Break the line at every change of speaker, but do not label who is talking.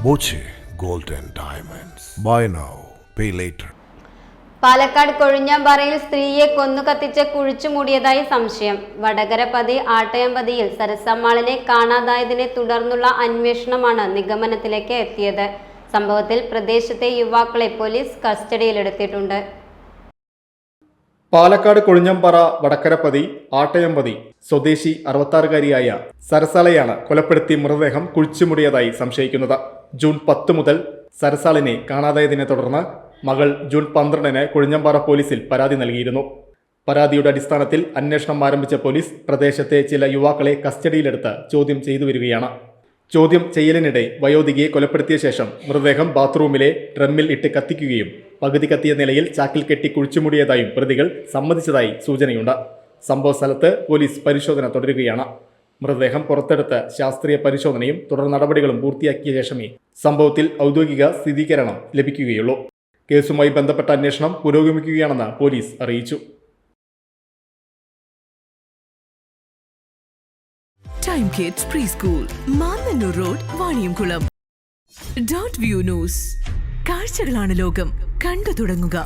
Boche Gold and Diamonds. Buy now, pay later.
Palakkad കൊഴിഞ്ഞാമ്പാറയിൽ സ്ത്രീയെ കൊന്നു കത്തിച്ച് കുഴിച്ചു മൂടിയതായി സംശയം. വടകര പതി ആട്ടയമ്പതിയിൽ സരസമ്മാളിനെ കാണാതായതിനെ തുടർന്നുള്ള അന്വേഷണമാണ് നിഗമനത്തിലേക്ക് എത്തിയത്. സംഭവത്തിൽ പ്രദേശത്തെ യുവാക്കളെ പോലീസ് കസ്റ്റഡിയിലെടുത്തിട്ടുണ്ട്.
പാലക്കാട് കൊഴിഞ്ഞാമ്പാറ വടക്കരപ്പതി ആട്ടയമ്പതി സ്വദേശി 66-കാരിയായ സരസാളയാണ് കൊലപ്പെടുത്തി മൃതദേഹം കുഴിച്ചുമൂടിയതായി സംശയിക്കുന്നത്. ജൂൺ 10 മുതൽ സരസാളിനെ കാണാതായതിനെ തുടർന്ന് മകൾ ജൂൺ 12-ന് കൊഴിഞ്ഞാമ്പാറ പോലീസിൽ പരാതി നൽകിയിരുന്നു. പരാതിയുടെ അടിസ്ഥാനത്തിൽ അന്വേഷണം ആരംഭിച്ച പോലീസ് പ്രദേശത്തെ ചില യുവാക്കളെ കസ്റ്റഡിയിലെടുത്ത് ചോദ്യം ചെയ്തു വരികയാണ്. ചോദ്യം ചെയ്യലിനിടെ വയോധികയെ കൊലപ്പെടുത്തിയ ശേഷം മൃതദേഹം ബാത്റൂമിലെ ഡ്രമ്മിൽ ഇട്ട് കത്തിക്കുകയും പകുതി കത്തിയ നിലയിൽ ചാക്കിൽ കെട്ടി കുഴിച്ചുമൂടിയതായും പ്രതികൾ സമ്മതിച്ചതായി സൂചനയുണ്ട്. സംഭവ സ്ഥലത്ത് പോലീസ് പരിശോധന തുടരുകയാണ്. മൃതദേഹം പുറത്തെടുത്ത് ശാസ്ത്രീയ പരിശോധനയും തുടർ നടപടികളും പൂർത്തിയാക്കിയ ശേഷമേ സംഭവത്തിൽ ഔദ്യോഗിക സ്ഥിരീകരണം ലഭിക്കുകയുള്ളൂ. കേസുമായി ബന്ധപ്പെട്ട അന്വേഷണം പുരോഗമിക്കുകയാണെന്ന് പോലീസ് അറിയിച്ചു.
Time Kids Preschool, Mannannur road, Vaniyamkulam. .view News. കാഴ്ചകളാണ് ലോകം, കണ്ടു തുടങ്ങുക.